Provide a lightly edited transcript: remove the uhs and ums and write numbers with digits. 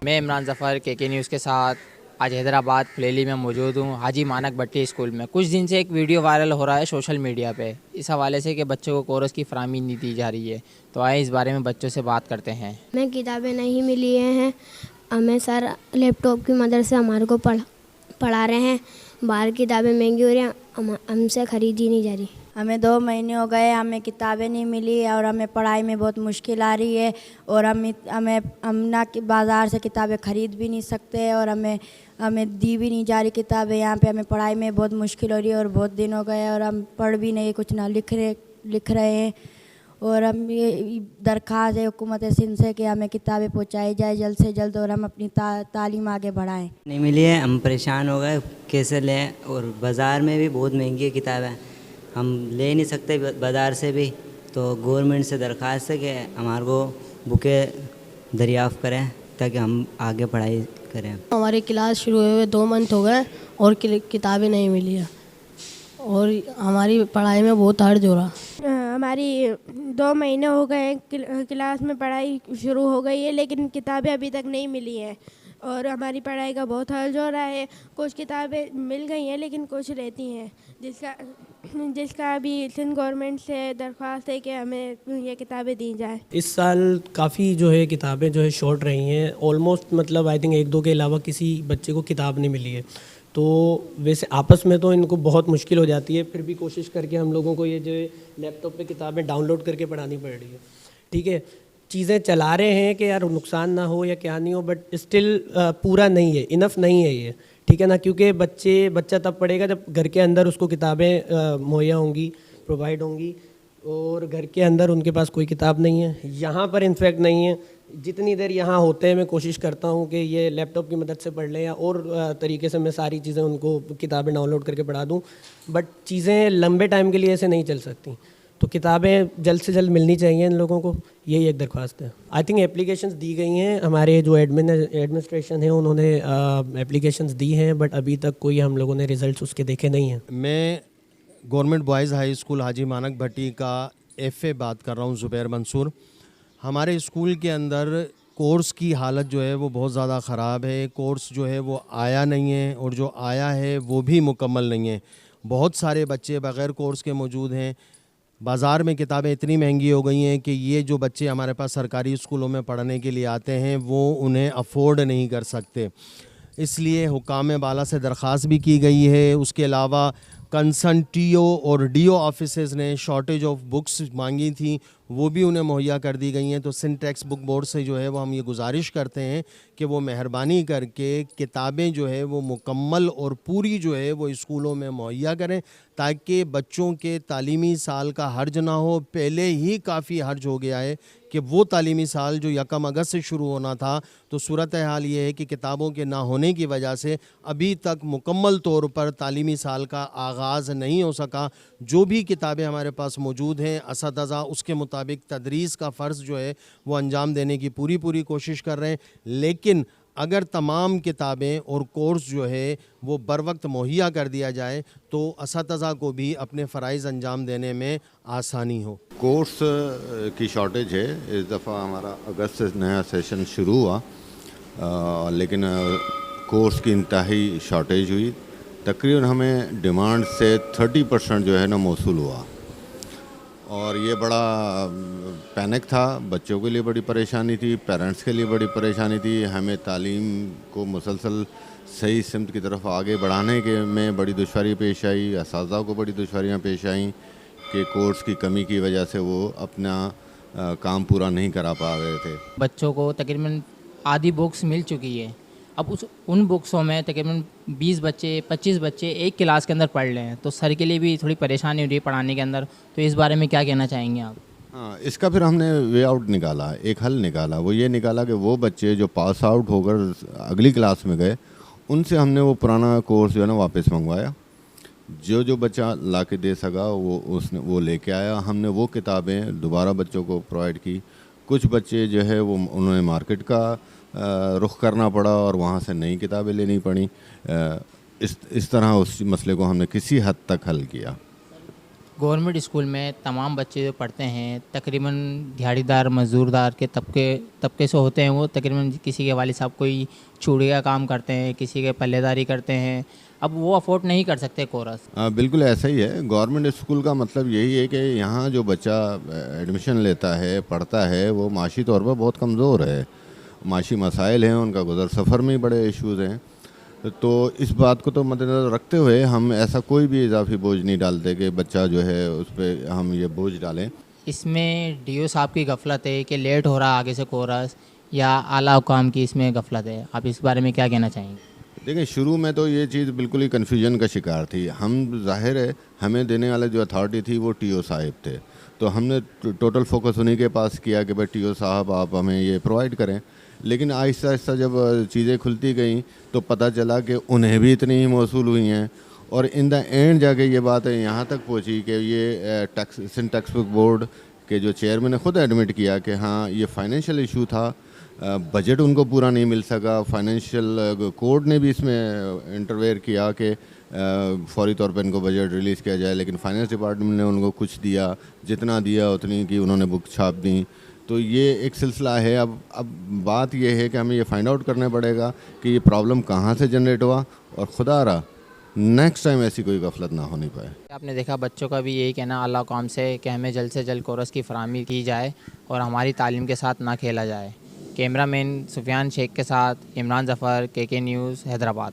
मैं इमरान ज़फ़र के न्यूज़ के साथ आज हैदराबाद फलेली में मौजूद हूँ, हाजी मानक भट्टी स्कूल में। कुछ दिन से एक वीडियो वायरल हो रहा है सोशल मीडिया पे, इस हवाले से कि बच्चों को कोर्स की फराहमी नहीं दी जा रही है। तो आए इस बारे में बच्चों से बात करते हैं। हमें किताबें नहीं मिली हैं, हमें सर लैपटॉप की मदद से हमारे को पढ़ा रहे हैं। बाहर किताबें महंगी हो रही हैं, हमसे ख़रीदी नहीं जा रही। हमें 2 महीने हो गए, हमें किताबें नहीं मिली और हमें पढ़ाई में बहुत मुश्किल आ रही है। और हम ना कि बाज़ार से किताबें ख़रीद भी नहीं सकते और हमें दी भी नहीं जा रही किताबें। यहाँ पे हमें पढ़ाई में बहुत मुश्किल हो रही है और बहुत दिन हो गए और हम पढ़ भी नहीं, कुछ ना लिख रहे हैं। और हम ये दरख्वास्त है हुकूमत सिंध से कि हमें किताबें पहुँचाई जाए जल्द से जल्द और हम अपनी तालीम आगे बढ़ाएँ। नहीं मिली है, हम परेशान हो गए कैसे लें। और बाज़ार में भी बहुत महंगी किताबें, हम ले नहीं सकते बाज़ार से भी। तो गवर्नमेंट से दरख्वास्त है कि हमारे को बुकें दरियाफ़्त करें ताकि हम आगे पढ़ाई करें। हमारी क्लास शुरू हुए 2 मंथ हो गए और किताबें नहीं मिली है और हमारी पढ़ाई में बहुत हर्ज हो रहा। हमारी 2 महीने हो गए क्लास में पढ़ाई शुरू हो गई है, लेकिन किताबें अभी तक नहीं मिली हैं और हमारी पढ़ाई का बहुत हर्ज हो रहा है। कुछ किताबें मिल गई हैं लेकिन कुछ रहती हैं, जिसका अभी सिंध गवर्नमेंट से दरख्वास्त है कि हमें ये किताबें दी जाए। इस साल काफ़ी जो है किताबें जो है शॉर्ट रही हैं ऑलमोस्ट, मतलब आई थिंक 1-2 के अलावा किसी बच्चे को किताब नहीं मिली है। तो वैसे आपस में तो इनको बहुत मुश्किल हो जाती है, फिर भी कोशिश करके हम लोगों को ये जो लैपटॉप पे किताबें डाउनलोड करके पढ़ानी पड़ रही है। ठीक है, चीज़ें चला रहे हैं कि यार नुकसान ना हो या क्या नहीं हो, बट स्टिल पूरा नहीं है, इनफ नहीं है ये। ठीक है ना, क्योंकि बच्चा तब पढ़ेगा जब घर के अंदर उसको किताबें मुहैया होंगी, प्रोवाइड होंगी, और घर के अंदर उनके पास कोई किताब नहीं है। यहाँ पर इनफैक्ट नहीं है। जितनी देर यहाँ होते हैं मैं कोशिश करता हूँ कि ये लैपटॉप की मदद से पढ़ लें या और तरीके से मैं सारी चीज़ें उनको किताबें डाउनलोड करके पढ़ा दूँ, बट चीज़ें लंबे टाइम के लिए ऐसे नहीं चल सकती। तो किताबें जल्द से जल्द मिलनी चाहिए इन लोगों को, यही एक दरख्वास्त है। आई थिंक एप्लीकेशंस दी गई हैं, हमारे जो एडमिनिस्ट्रेशन है उन्होंने एप्लीकेशंस दी हैं, बट अभी तक कोई हम लोगों ने रिजल्ट्स उसके देखे नहीं हैं। मैं गवर्नमेंट बॉयज़ हाई स्कूल हाजी मानक भट्टी का FA बात कर रहा हूँ, ज़ुबैर मंसूर। हमारे स्कूल के अंदर कोर्स की हालत जो है वो बहुत ज़्यादा ख़राब है। कोर्स जो है वो आया नहीं है और जो आया है वो भी मुकम्मल नहीं है। बहुत सारे बच्चे बग़ैर कोर्स के मौजूद हैं। बाज़ार में किताबें इतनी महंगी हो गई हैं कि ये जो बच्चे हमारे पास सरकारी स्कूलों में पढ़ने के लिए आते हैं वो उन्हें अफोर्ड नहीं कर सकते। इसलिए हुकाम बाला से दरख्वास्त भी की गई है। उसके अलावा कंसर्न TO और DO ऑफिसेज़ ने शॉर्टेज ऑफ बुक्स मांगी थी, वो भी उन्हें मुहैया कर दी गई हैं। तो सिंध टेक्स्ट बुक बोर्ड से जो है वो हम ये गुजारिश करते हैं कि वो मेहरबानी करके किताबें जो है वो मुकम्मल और पूरी जो है वो स्कूलों में मुहैया करें, ताकि बच्चों के तालीमी साल का हर्ज ना हो। पहले ही काफ़ी हर्ज हो गया है कि वो तालीमी साल जो 1 अगस्त से शुरू होना था, तो सूरत हाल ये है कि किताबों के ना होने की वजह से अभी तक मुकम्मल तौर पर तालीमी साल का आगाज़ नहीं हो सका। जो भी किताबें हमारे पास मौजूद हैं, असतिज़ा उसके मुताबिक तदरीस का फ़र्ज़ जो है वो अंजाम देने की पूरी कोशिश कर रहे हैं। लेकिन अगर तमाम किताबें और कोर्स जो है वो बर वक्त मुहैया कर दिया जाए तो असतिज़ा को भी अपने फ़राइज़ अंजाम देने में आसानी हो। कोर्स की शॉर्टेज है। इस दफ़ा हमारा अगस्त से नया सेशन शुरू हुआ, लेकिन कोर्स की इंतहाई शॉर्टेज हुई। तकरीबन हमें डिमांड से 30% जो है ना मौसूल हुआ और ये बड़ा पैनिक था। बच्चों के लिए बड़ी परेशानी थी, पेरेंट्स के लिए बड़ी परेशानी थी। हमें तालीम को मुसलसल सही सिमत की तरफ आगे बढ़ाने के में बड़ी दुश्वारी पेश आई। असातिज़ा को बड़ी दुश्वारियाँ पेश आईं कि कोर्स की कमी की वजह से वो अपना काम पूरा नहीं करा पा रहे थे। बच्चों को तकरीबन आधी बुक्स मिल चुकी है। अब उन बुक्सों में तकरीबन 20 बच्चे 25 बच्चे एक क्लास के अंदर पढ़ रहे हैं, तो सर के लिए भी थोड़ी परेशानी हो रही है पढ़ाने के अंदर। तो इस बारे में क्या कहना चाहेंगे आप? हाँ, इसका फिर हमने वे आउट निकाला, एक हल निकाला। वो ये निकाला कि वो बच्चे जो पास आउट होकर अगली क्लास में गए, उनसे हमने वो पुराना कोर्स जो है ना वापस मंगवाया। जो बच्चा ला के दे सका वो लेके आया। हमने वो किताबें दोबारा बच्चों को प्रोवाइड की। कुछ बच्चे जो है वो उन्होंने मार्केट का रुख करना पड़ा और वहाँ से नई किताबें लेनी पड़ी। इस तरह उस मसले को हमने किसी हद तक हल किया। गवर्नमेंट स्कूल में तमाम बच्चे जो पढ़ते हैं तकरीबन दिहाड़ीदार मज़दूरदार के तबके से होते हैं। वो तकरीबन किसी के वालिद साहब कोई चूड़ी का काम करते हैं, किसी के पल्लेदारी करते हैं। अब वो अफोर्ड नहीं कर सकते कोरस। बिल्कुल ऐसा ही है। गवर्नमेंट स्कूल का मतलब यही है कि यहाँ जो बच्चा एडमिशन लेता है, पढ़ता है, वो माशी तौर पर बहुत कमज़ोर है। माशी मसाइल हैं, उनका गुज़र सफ़र में ही बड़े इश्यूज़ हैं। तो इस बात को तो मद्देनज़र रखते हुए हम ऐसा कोई भी इजाफी बोझ नहीं डालते कि बच्चा जो है उस पर हम ये बोझ डालें। इसमें डीओ साहब की गफलत है कि लेट हो रहा आगे से कोरस, या आला हुकाम की इसमें गफलत है? आप इस बारे में क्या कहना चाहेंगे? देखिए, शुरू में तो ये चीज़ बिल्कुल ही कन्फ्यूजन का शिकार थी। हम ज़ाहिर है हमें देने वाले जो अथॉरिटी थी वो टीओ साहब थे, तो हमने टोटल फोकस उन्हीं के पास किया कि भाई टीओ साहब आप हमें ये प्रोवाइड करें। लेकिन आहिस्ता आहिस्ता जब चीज़ें खुलती गईं तो पता चला कि उन्हें भी इतनी ही मौसूल हुई हैं, और इन द एंड जाके ये बात यहाँ तक पहुँची कि ये टेक्स्ट बुक बोर्ड के जो चेयरमैन ने ख़ुद एडमिट किया कि हाँ ये फाइनेंशियल इशू था, बजट उनको पूरा नहीं मिल सका। फाइनेंशियल कोर्ट ने भी इसमें इंटरवेयर किया कि फौरी तौर पर इनको बजट रिलीज़ किया जाए, लेकिन फाइनेंस डिपार्टमेंट ने उनको कुछ दिया, जितना दिया उतनी की उन्होंने बुक छाप दी। तो ये एक सिलसिला है। अब बात ये है कि हमें ये फाइंड आउट करना पड़ेगा कि ये प्रॉब्लम कहाँ से जनरेट हुआ, और खुदा रहा नेक्स्ट टाइम ऐसी कोई गफलत ना होनी पाए। आपने देखा बच्चों का भी यही कहना अल्लाह काम से कि हमें जल्द से जल्द कोरस की फराहमी की जाए और हमारी तालीम के साथ ना खेला जाए। कैमरामैन सुफियान शेख के साथ इमरान ज़फ़र, KK न्यूज़, हैदराबाद।